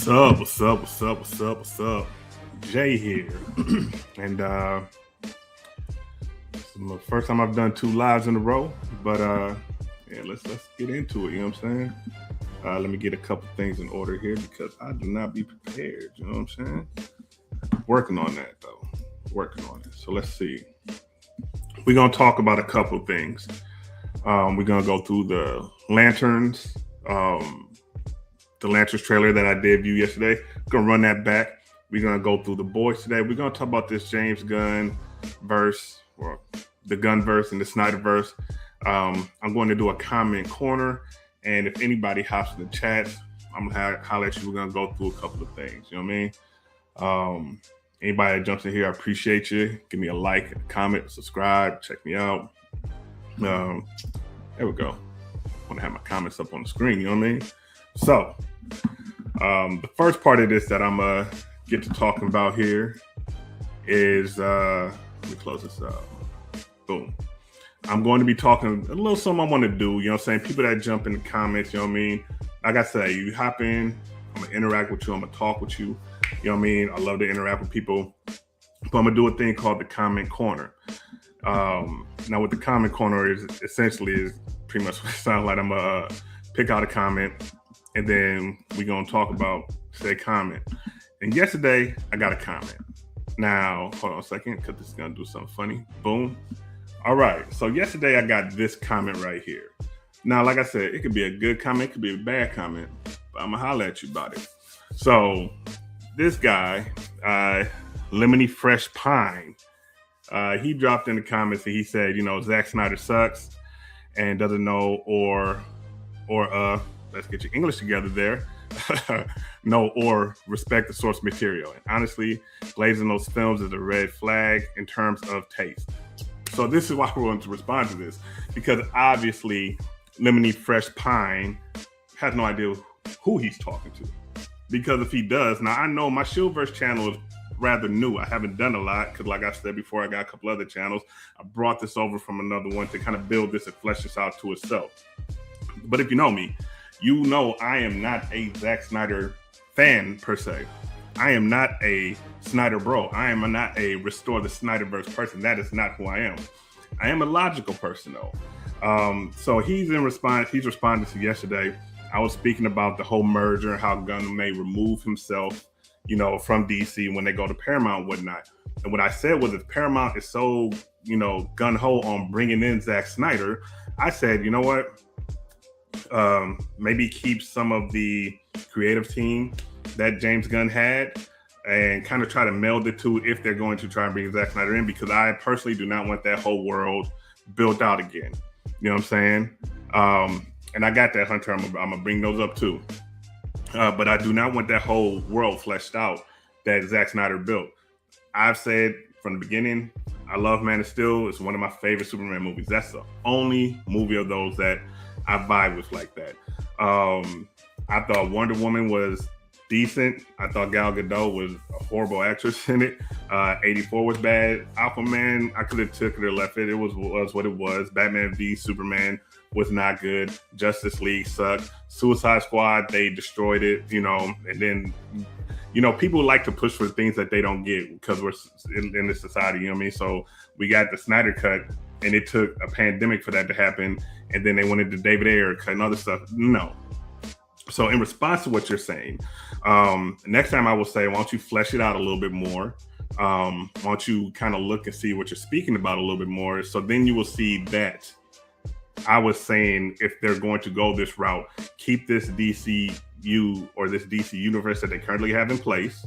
What's up? What's up? What's up? What's up? What's up? Jay here, and it's the first time I've done two lives in a row. But yeah, let's get into it. You know what I'm saying? Let me get a couple things in order here because I do not be prepared. You know what I'm saying? Working on that though. Working on it. So let's see. We're gonna talk about a couple things. We're gonna go through the lanterns. The Lanterns trailer that I debuted yesterday. We're gonna run that back. We're gonna go through the boys today. We're gonna talk about this James Gunn verse, or the Gunnverse and the Snyderverse. I'm going to do a comment corner, and if anybody hops in the chat, I'm gonna holler at you. We're gonna go through a couple of things. You know what I mean? Anybody that jumps in here, I appreciate you. Give me a like, a comment, subscribe, check me out. There we go. I want to have my comments up on the screen. You know what I mean? So, the first part of this that I'm gonna get to talking about here is let me close this up. Boom. I'm going to be talking a little something I want to do. You know what I'm saying? People that jump in the comments, you know what I mean? Like I say, you hop in, I'm gonna interact with you, I'm gonna talk with you. You know what I mean? I love to interact with people. But I'm gonna do a thing called the comment corner. Now what the comment corner is essentially is pretty much what it sounds like. I'm gonna pick out a comment, and then we're going to talk about said comment. And yesterday, I got a comment. Now, hold on a second, because this is going to do something funny. Boom. All right. So yesterday, I got this comment right here. Now, like I said, it could be a good comment, it could be a bad comment, but I'm going to holler at you about it. So this guy, Lemony Fresh Pine, he dropped in the comments and he said, you know, Zack Snyder sucks and doesn't know or let's get your English together there. No, or respect the source material. And honestly, glazing those films is a red flag in terms of taste. So this is why we're going to respond to this, because obviously Lemony Fresh Pine has no idea who he's talking to. Because if he does, now I know my Shillverse channel is rather new. I haven't done a lot because, like I said before, I got a couple other channels. I brought this over from another one to kind of build this and flesh this out to itself. But if you know me, you know I am not a Zack Snyder fan per se. I am not a Snyder bro. I am not a restore the Snyderverse person. That is not who I am. I am a logical person though. So he's responded to yesterday. I was speaking about the whole merger and how Gunn may remove himself, you know, from DC when they go to Paramount and whatnot. And what I said was, if Paramount is so, you know, gung-ho on bringing in Zack Snyder, I said, you know what? Maybe keep some of the creative team that James Gunn had and kind of try to meld the two if they're going to try and bring Zack Snyder in, because I personally do not want that whole world built out again. You know what I'm saying? And I got that, Hunter. I'm gonna bring those up too. But I do not want that whole world fleshed out that Zack Snyder built. I've said from the beginning, I love Man of Steel. It's one of my favorite Superman movies. That's the only movie of those that I vibe with like that. I thought Wonder Woman was decent. I thought Gal Gadot was a horrible actress in it. 84 was bad. Aquaman, I could have took it or left it. It was what it was. Batman v Superman was not good. Justice League sucked. Suicide Squad, they destroyed it, you know. And then, you know, people like to push for things that they don't get because we're in this society, you know what I mean? So we got the Snyder Cut, and it took a pandemic for that to happen. And then they wanted the David Ayer cut and other stuff. No. So in response to what you're saying, next time I will say, why don't you flesh it out a little bit more? Why don't you kind of look and see what you're speaking about a little bit more? So then you will see that I was saying, if they're going to go this route, keep this DCU or this DC universe that they currently have in place.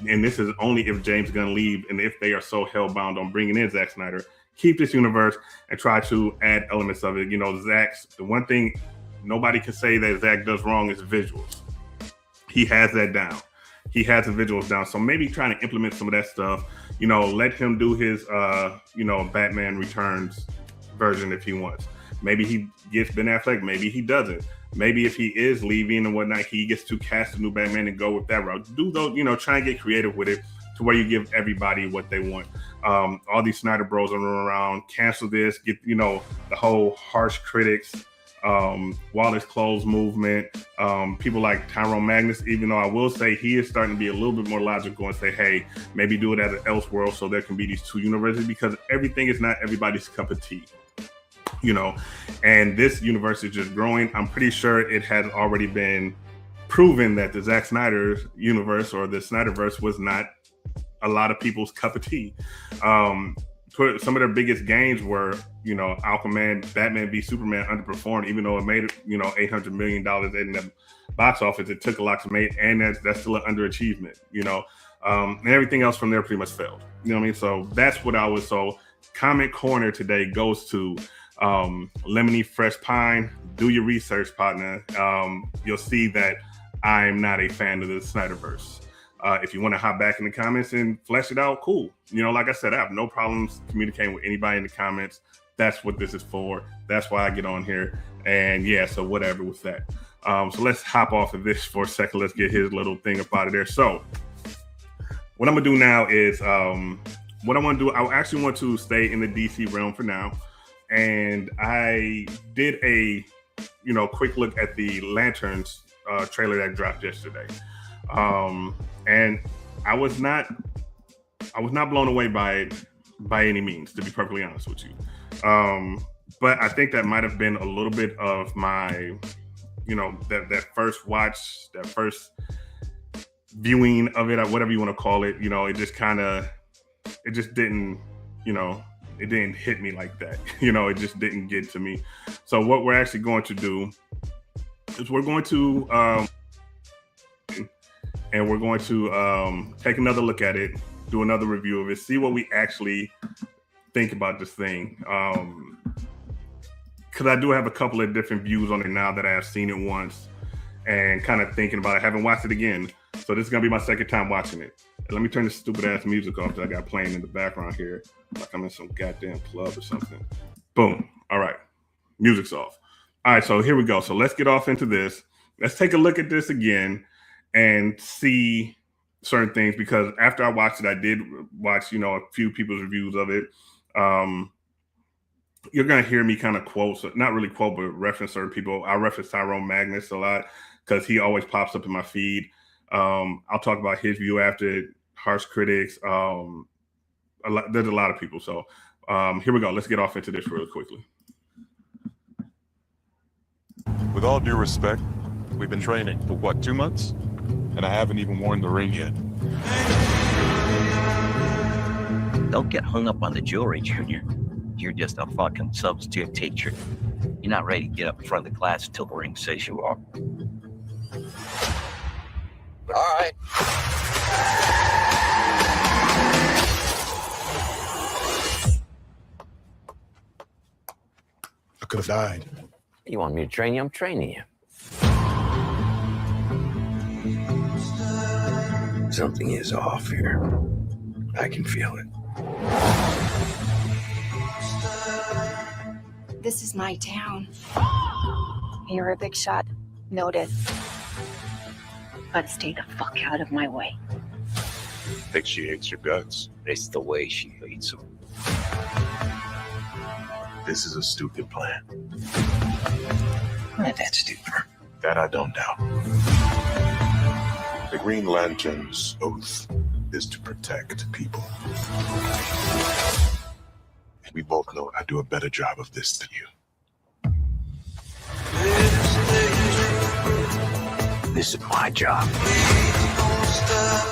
And this is only if James Gunn leaves and if they are so hellbound on bringing in Zack Snyder. Keep this universe and try to add elements of it. You know, the one thing nobody can say that Zack does wrong is visuals. He has that down. He has the visuals down. So maybe trying to implement some of that stuff, you know, let him do his, you know, Batman Returns version if he wants. Maybe he gets Ben Affleck, maybe he doesn't. Maybe if he is leaving and whatnot, he gets to cast a new Batman and go with that route. Do those, you know, try and get creative with it to where you give everybody what they want. All these Snyder bros are running around, cancel this, get, you know, the whole harsh critics, Wallace Close movement, people like Tyrone Magnus, even though I will say he is starting to be a little bit more logical and say, hey, maybe do it as an Elseworld so there can be these two universes, because everything is not everybody's cup of tea, you know, and this universe is just growing. I'm pretty sure it has already been proven that the Zack Snyder universe or the Snyderverse was not a lot of people's cup of tea. Some of their biggest gains were, you know, Aquaman, Batman v Superman underperformed, even though it made, you know, $800 million in the box office. It took a lot to make, and that's still an underachievement, you know. And everything else from there pretty much failed. You know what I mean? So that's what I was. So Comment Corner today goes to Lemony Fresh Pine. Do your research, partner. You'll see that I'm not a fan of the Snyderverse. If you want to hop back in the comments and flesh it out, cool. You know, like I said, I have no problems communicating with anybody in the comments. That's what this is for. That's why I get on here. And yeah, so whatever with that. So let's hop off of this for a second. Let's get his little thing up out of there. So what I'm going to do now is what I want to do, I actually want to stay in the DC realm for now. And I did a, you know, quick look at the Lanterns trailer that dropped yesterday. And I was not blown away by it by any means, to be perfectly honest with you. But I think that might have been a little bit of my, you know, that first watch, that first viewing of it, or whatever you want to call it. You know, it just didn't, you know, it didn't hit me like that. You know, it just didn't get to me. So what we're actually going to do is we're going to take another look at it, do another review of it, see what we actually think about this thing. Because I do have a couple of different views on it now that I have seen it once and kind of thinking about it. I haven't watched it again. So this is going to be my second time watching it. And let me turn this stupid ass music off that I got playing in the background here. Like I'm in some goddamn club or something. Boom. All right. Music's off. All right. So here we go. So let's get off into this. Let's take a look at this again and see certain things, because after I watched it, I did watch, you know, a few people's reviews of it. You're going to hear me kind of quote, so not really quote, but reference certain people. I reference Tyrone Magnus a lot because he always pops up in my feed. I'll talk about his view after it, harsh critics. There's a lot of people. So here we go. Let's get off into this real quickly. With all due respect, we've been training for what, 2 months? And I haven't even worn the ring yet. Don't get hung up on the jewelry, Junior. You're just a fucking substitute teacher. You're not ready to get up in front of the class until the ring says you are. All right. I could have died. You want me to train you? I'm training you. Something is off here. I can feel it. This is my town. You're a big shot. Noted. But stay the fuck out of my way. Think she hates your guts. It's the way she hates them. This is a stupid plan. Not that stupid. That I don't doubt. The Green Lantern's oath is to protect people. We both know I do a better job of this than you. This is my job.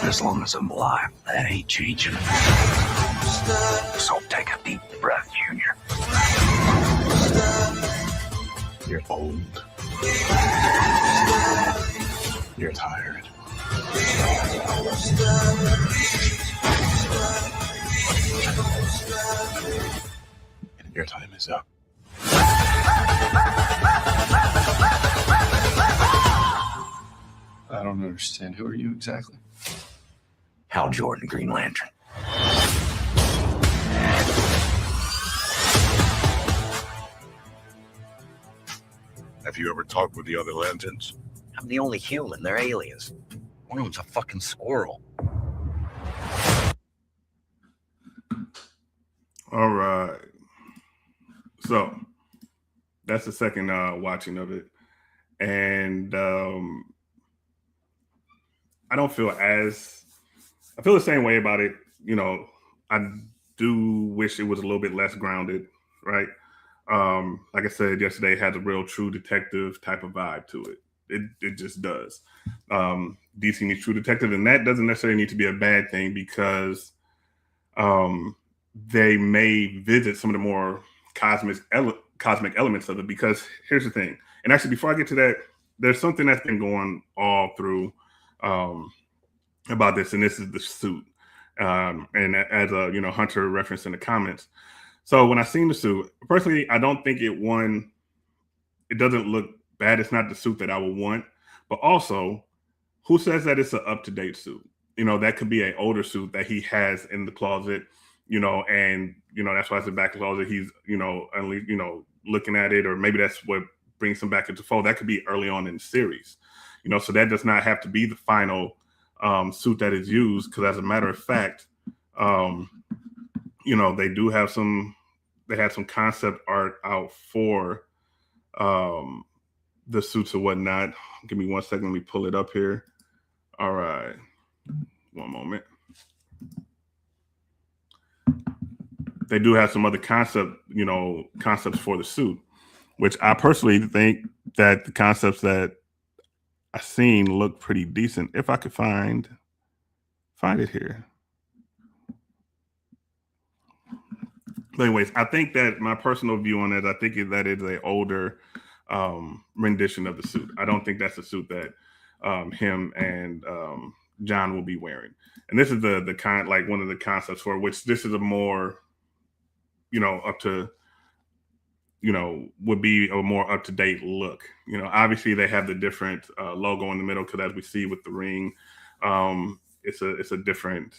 As long as I'm alive, that ain't changing. So take a deep breath, Junior. You're old. You're tired. And your time is up. I don't understand. Who are you exactly? Hal Jordan, Green Lantern. Have you ever talked with the other Lanterns? I'm the only human. They're aliens. One of them's a fucking squirrel. All right. So That's the second watching of it, and I don't feel as I feel the same way about it. I do wish it was a little bit less grounded, right? Like I said yesterday, it has a real true detective type of vibe to it. It just does. DC needs True Detective, and that doesn't necessarily need to be a bad thing because they may visit some of the more cosmic elements of it. Because here's the thing, and actually, before I get to that, there's something that's been going all through about this, and this is the suit. And as Hunter referenced in the comments. So when I seen the suit, personally, I don't think it doesn't look bad. It's not the suit that I would want, but also, who says that it's an up-to-date suit? That could be an older suit that he has in the closet, and that's why it's a back closet. He's, looking at it, or maybe that's what brings him back into fold. That could be early on in the series, so that does not have to be the final suit that is used. Because as a matter of fact, they had some concept art out for the suits or whatnot. Give me 1 second. Let me pull it up here. All right. One moment. They do have some other concepts for the suit, which I personally think that the concepts that I've seen look pretty decent. If I could find it here. But anyways, I think that my personal view on it, I think that it's an older rendition of the suit. I don't think that's the suit that him and John will be wearing. And this is the kind, like one of the concepts for which this is a more, up to, would be a more up to date look. Obviously they have the different logo in the middle, because as we see with the ring, it's a different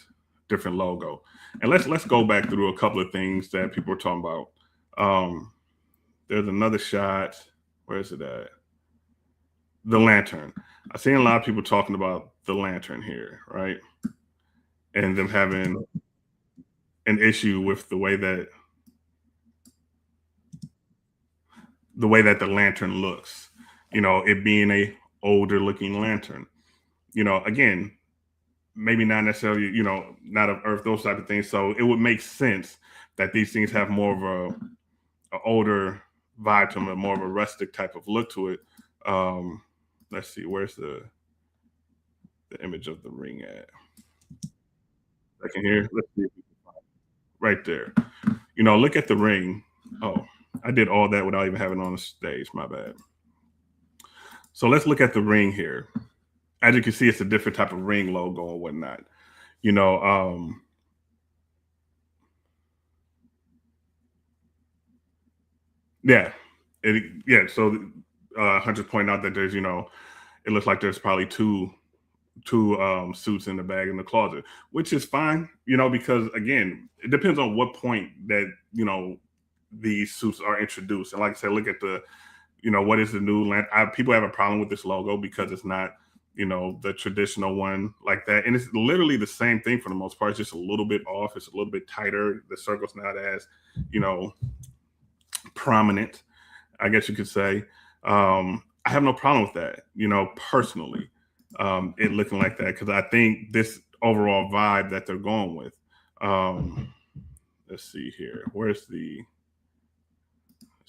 logo. And let's go back through a couple of things that people are talking about. There's another shot. Where is it at? The lantern. I've seen a lot of people talking about the lantern here, right? And them having an issue with the way that the lantern looks. It being a older looking lantern. Again, maybe not necessarily, not of Earth, those type of things. So it would make sense that these things have more of a older vibe to them, more of a rustic type of look to it. Let's see, where's the image of the ring at? I can hear. Let's see, right there. Look at the ring. Oh, I did all that without even having it on the stage. My bad. So let's look at the ring here. As you can see, it's a different type of ring logo and whatnot. So Hunter's pointing out that there's, it looks like there's probably two suits in the bag in the closet, which is fine, because again, it depends on what point that, these suits are introduced. And like I said, look at the, what is the new people have a problem with this logo because it's not, the traditional one like that. And it's literally the same thing for the most part. It's just a little bit off. It's a little bit tighter. The circle's not as, prominent, I guess you could say. I have no problem with that, personally, it looking like that, because I think this overall vibe that they're going with. Let's see here. Let's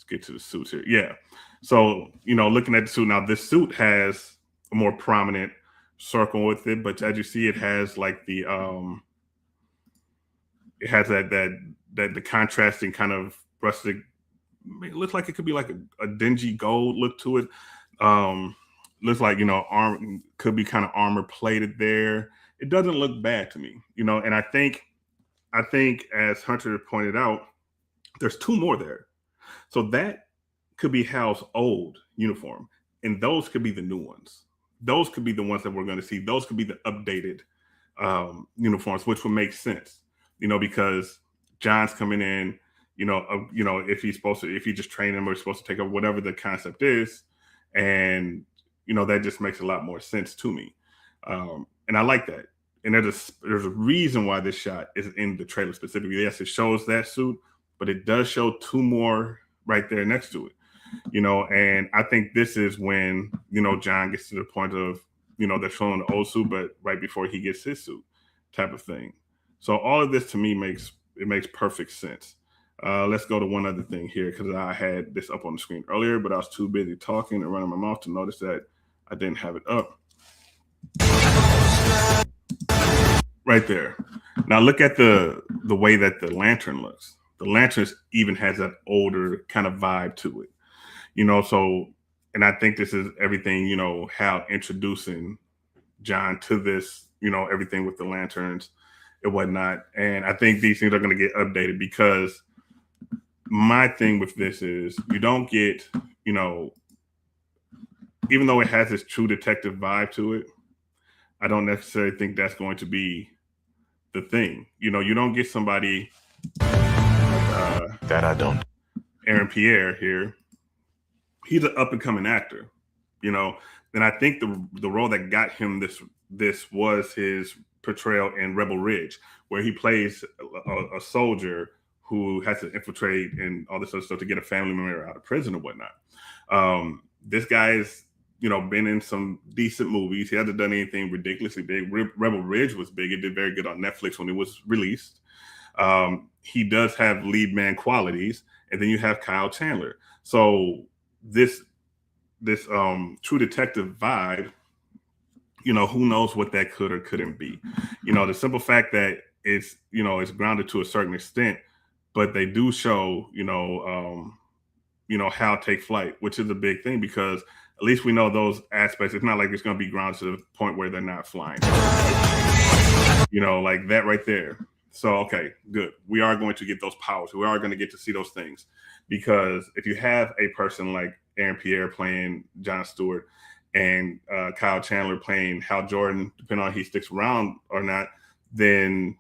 get to the suits here. Yeah. So, looking at the suit now, this suit has a more prominent circle with it, but as you see, it has like the it has that the contrasting kind of rustic. It looks like it could be like a dingy gold look to it. Looks like, arm could be kind of armor plated there. It doesn't look bad to me, and I think as Hunter pointed out, there's two more there. So that could be Hal's old uniform, and those could be the new ones. Those could be the ones that we're going to see. Those could be the updated uniforms, which would make sense, because John's coming in, if he just train him, or he's supposed to take up whatever the concept is. And, that just makes a lot more sense to me. And I like that. And there's a reason why this shot is in the trailer specifically. Yes, it shows that suit, but it does show two more right there next to it. you know, and I think this is when, you know, John gets to the point of, you know, they're showing the old suit, but right before he gets his suit type of thing. So all of this to me makes perfect sense. Let's go to one other thing here because I had this up on the screen earlier, but I was too busy talking and running my mouth to notice that I didn't have it up. Right there. Now look at the way that the lantern looks. The lantern even has that older kind of vibe to it, you know. So, and I think this is everything, you know, how introducing John to this, you know, everything with the lanterns and whatnot. And I think these things are going to get updated because my thing with this is you don't get, you know, even though it has this True Detective vibe to it, I don't necessarily think that's going to be the thing. You know, you don't get somebody that I don't. Aaron Pierre here. He's an up and coming actor, you know, and I think the role that got him this was his portrayal in Rebel Ridge, where he plays a soldier who has to infiltrate and all this other stuff to get a family member out of prison or whatnot. This guy is, you know, been in some decent movies. He hasn't done anything ridiculously big. Rebel Ridge was big. It did very good on Netflix when it was released. He does have lead man qualities, and then you have Kyle Chandler. So this True Detective vibe, you know, who knows what that could or couldn't be. You know, the simple fact that it's, you know, it's grounded to a certain extent, but they do show, you know, Hal take flight, which is a big thing because at least we know those aspects. It's not like it's going to be grounded to the point where they're not flying, you know, like that right there. So, okay, good. We are going to get those powers. We are going to get to see those things because if you have a person like Aaron Pierre playing Jon Stewart and Kyle Chandler playing Hal Jordan, depending on if he sticks around or not, then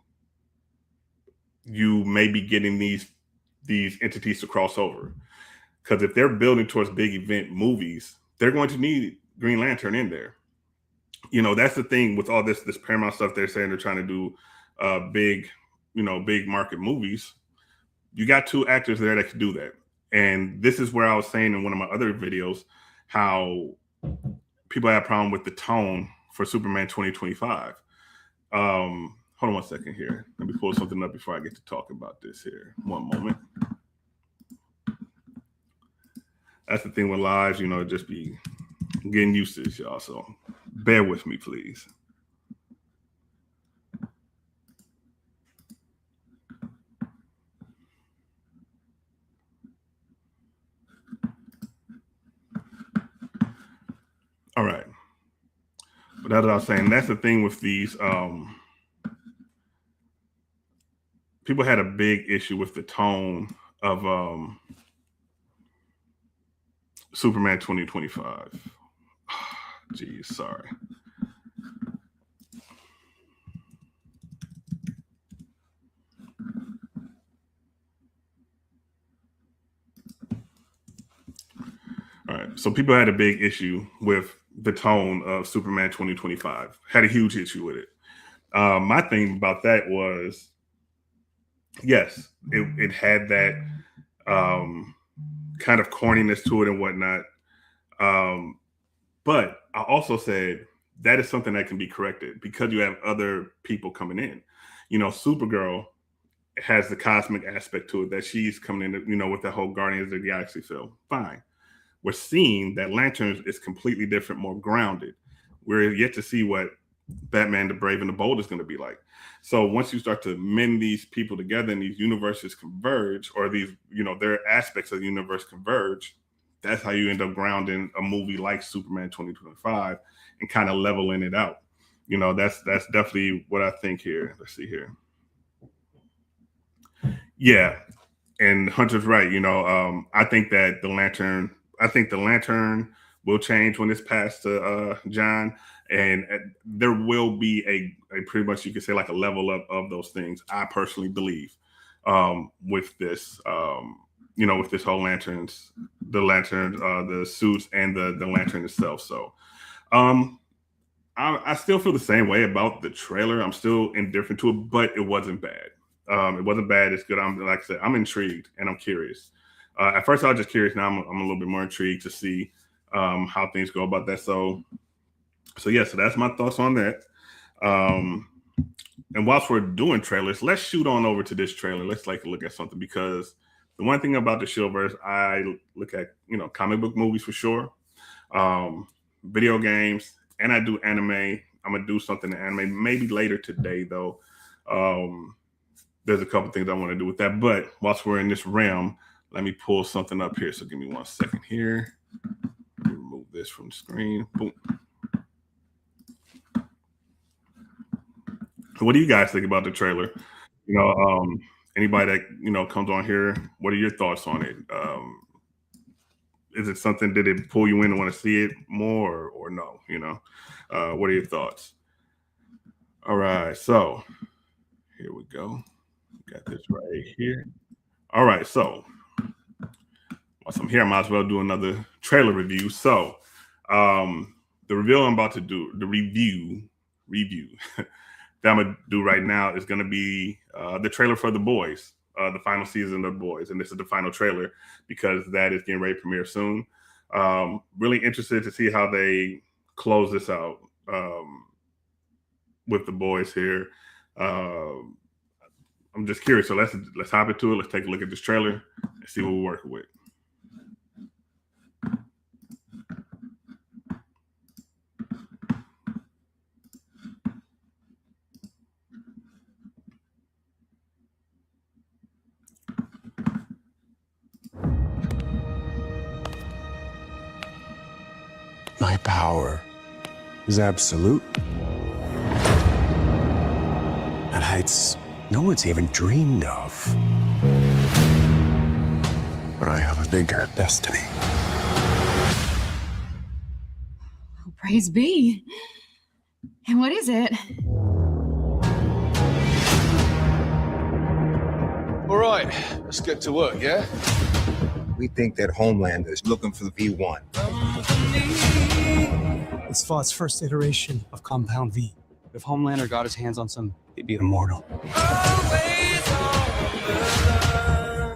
you may be getting these entities to cross over. Because if they're building towards big event movies, they're going to need Green Lantern in there. You know, that's the thing with all this Paramount stuff. They're saying they're trying to do big market movies. You got two actors there that can do that. And this is where I was saying in one of my other videos how people have a problem with the tone for Superman 2025. Hold on one second here. Let me pull something up before I get to talk about this here. One moment. That's the thing with lives, you know, just be getting used to this, y'all. So bear with me, please. All right. But as I was saying, that's the thing with these. People had a big issue with the tone of Superman 2025. Geez, sorry. All right. So people had a big issue with the tone of Superman 2025. Had a huge issue with it. My thing about that was, yes, it had that kind of corniness to it and whatnot. But I also said that is something that can be corrected because you have other people coming in. You know, Supergirl has the cosmic aspect to it that she's coming in, you know, with the whole Guardians of the Galaxy film. Fine. We're seeing that Lanterns is completely different, more grounded. We're yet to see what Batman the Brave and the Bold is going to be like. So once you start to mend these people together and these universes converge, or these, you know, their aspects of the universe converge, that's how you end up grounding a movie like Superman 2025 and kind of leveling it out. You know, that's definitely what I think here. Let's see here. Yeah. And Hunter's right. You know, I think that the Lantern will change when it's passed to John. And there will be a pretty much, you could say, like a level up of those things. I personally believe with this, you know, with this whole lanterns, the suits and the lantern itself. So I still feel the same way about the trailer. I'm still indifferent to it, but it wasn't bad. It wasn't bad. It's good. Like I said, I'm intrigued and I'm curious. At first, I was just curious. Now I'm a little bit more intrigued to see how things go about that. So yeah, so that's my thoughts on that. And whilst we're doing trailers, let's shoot on over to this trailer. Let's like look at something, because the one thing about the Shillverse, I look at, comic book movies for sure, video games, and I do anime. I'm gonna do something in anime maybe later today though. There's a couple things I want to do with that, but whilst we're in this realm, let me pull something up here. So give me 1 second here. Remove this from the screen. Boom. What do you guys think about the trailer? Anybody that comes on here, what are your thoughts on it? Is it something, did it pull you in and want to see it more or no? What are your thoughts? All right, so here we go. Got this right here. All right, so whilst I'm here, I might as well do another trailer review. So the review I'm about to do, the review that I'm gonna do right now is gonna be the trailer for The Boys, the final season of The Boys, and this is the final trailer because that is getting ready to premiere soon. Really interested to see how they close this out with The Boys here. I'm just curious, so let's hop into it. Let's take a look at this trailer and see what we're working with. My power is absolute. At heights no one's even dreamed of. But I have a bigger destiny. Praise be. And what is it? All right, let's get to work, yeah? We think that Homelander is looking for the V1. It's Vought's first iteration of Compound V. If Homelander got his hands on some, he'd be immortal.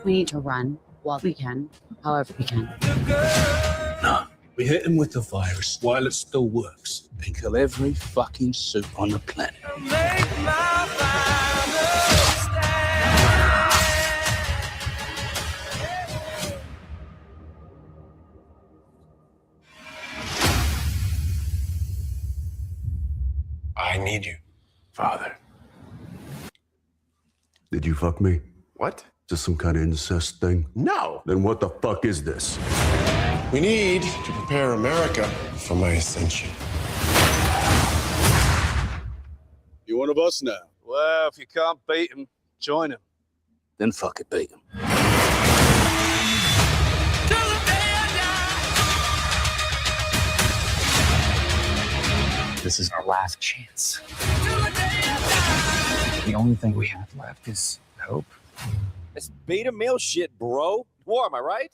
We need to run while we can, however we can. No, we hit him with the virus while it still works and kill every fucking suit on the planet. I need you. Father. Did you fuck me? What? Is this some kind of incest thing? No. Then what the fuck is this? We need to prepare America for my ascension. You one of us now? Well, if you can't beat him, join him. Then fuck it, beat him. This is our last chance. The only thing we have left is hope. It's beta male shit, bro. War, am I right?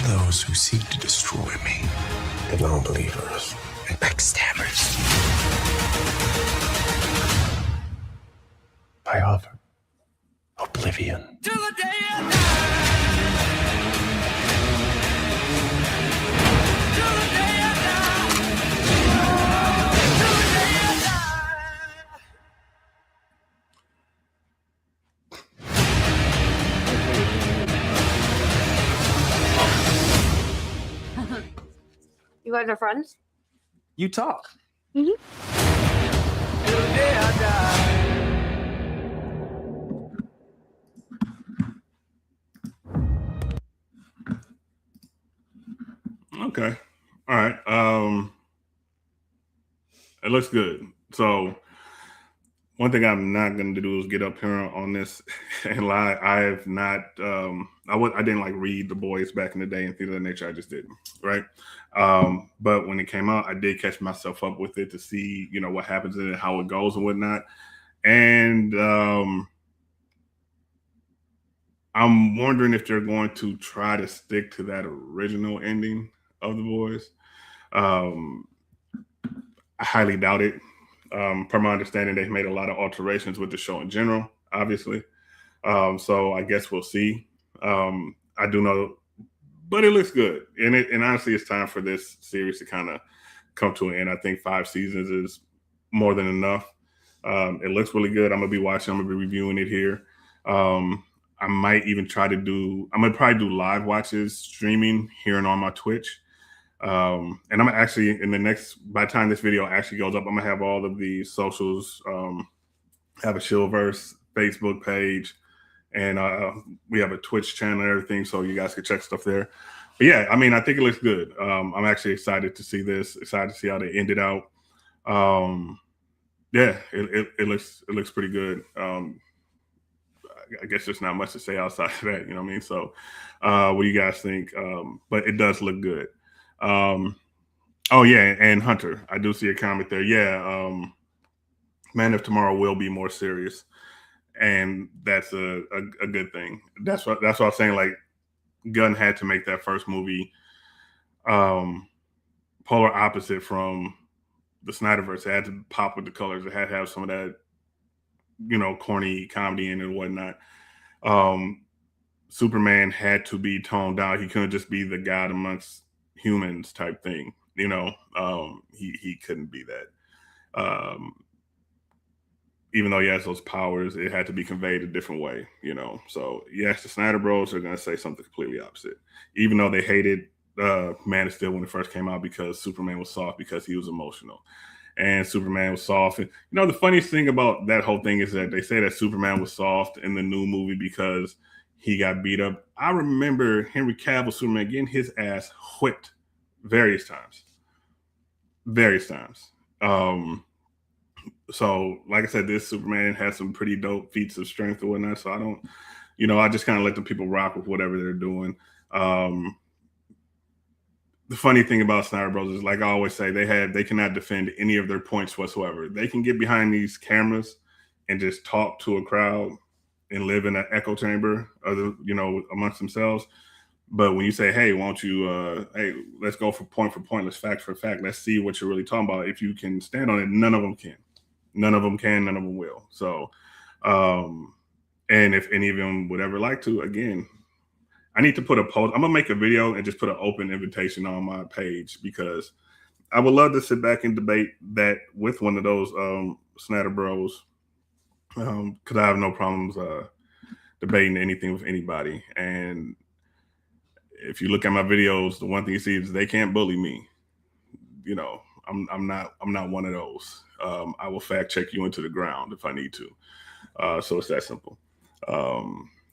Those who seek to destroy me. The non-believers. And backstabbers. I offer oblivion. You guys are friends? You talk. Mm-hmm. Okay. All right. It looks good. So one thing I'm not going to do is get up here on this and lie. I have not. I didn't like read The Boys back in the day and things of that nature. I just didn't. Right. But when it came out, I did catch myself up with it to see, what happens in it, how it goes and whatnot. And I'm wondering if they're going to try to stick to that original ending of The Boys. I highly doubt it. From my understanding, they've made a lot of alterations with the show in general, obviously. So I guess we'll see. I do know, but it looks good. And honestly, it's time for this series to kind of come to an end. I think 5 seasons is more than enough. It looks really good. I'm gonna be watching. I'm gonna be reviewing it here. I might even I'm gonna probably do live watches streaming here and on my Twitch. And I'm actually by the time this video actually goes up, I'm gonna have all of the socials. Have a Shillverse Facebook page, and we have a Twitch channel and everything, so you guys can check stuff there. But yeah, I mean, I think it looks good. I'm actually excited to see this. Excited to see how they ended out. Yeah, it looks pretty good. I guess there's not much to say outside of that, you know what I mean? So, what do you guys think? But it does look good. Oh yeah, and Hunter, I do see a comment there. Yeah, Man of Tomorrow will be more serious, and that's a good thing. That's what I was saying. Like, Gunn had to make that first movie polar opposite from the Snyderverse. It had to pop with the colors. It had to have some of that, corny comedy in it and whatnot. Superman had to be toned down. He couldn't just be the god amongst humans type thing. He couldn't be that. Even though he has those powers, it had to be conveyed a different way, So yes, the Snyder Bros are going to say something completely opposite. Even though they hated Man of Steel when it first came out because Superman was soft because he was emotional. And Superman was soft. And, the funniest thing about that whole thing is that they say that Superman was soft in the new movie because he got beat up. I remember Henry Cavill Superman getting his ass whipped various times. So, like I said, this Superman has some pretty dope feats of strength or whatnot. So I don't, I just kind of let the people rock with whatever they're doing. The funny thing about Snyder Bros is, like I always say, they cannot defend any of their points whatsoever. They can get behind these cameras and just talk to a crowd and live in an echo chamber, amongst themselves. But when you say, hey, won't you, let's go for point, let's fact for fact, let's see what you're really talking about. If you can stand on it, none of them can. None of them can, none of them will. So, and if any of them would ever like to, again, I need to put a post. I'm going to make a video and just put an open invitation on my page because I would love to sit back and debate that with one of those Snyder Bros. Because I have no problems debating anything with anybody. And if you look at my videos, the one thing you see is they can't bully me. I'm not one of those. I will fact check you into the ground if I need to. So it's that simple.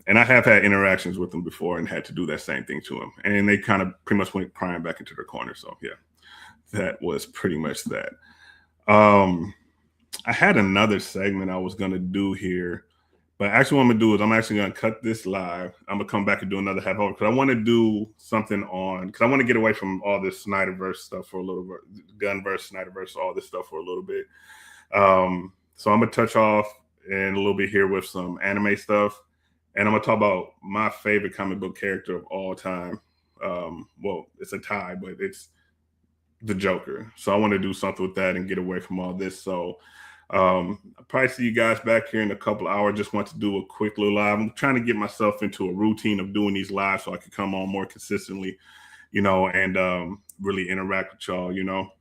And I have had interactions with them before and had to do that same thing to them. And they kind of pretty much went crying back into their corner. So yeah, that was pretty much that. I had another segment I was going to do here, but actually what I'm going to do is I'm actually going to cut this live. I'm going to come back and do another half hour because I want to do something because I want to get away from all this Snyderverse stuff for a little bit, Gunnverse, Snyderverse, all this stuff for a little bit. So I'm going to touch off in a little bit here with some anime stuff. And I'm going to talk about my favorite comic book character of all time. Well, it's a tie, but it's the Joker. So I want to do something with that and get away from all this. So I'll probably see you guys back here in a couple of hours. Just want to do a quick little live. I'm trying to get myself into a routine of doing these lives so I can come on more consistently, and really interact with y'all,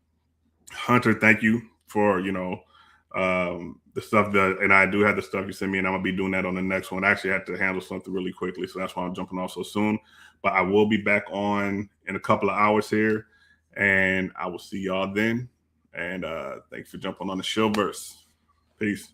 Hunter, thank you for, the stuff and I do have the stuff you sent me, and I'm gonna be doing that on the next one. I actually had to handle something really quickly, so that's why I'm jumping off so soon. But I will be back on in a couple of hours here, and I will see y'all then. And thanks for jumping on the Shillverse. Peace.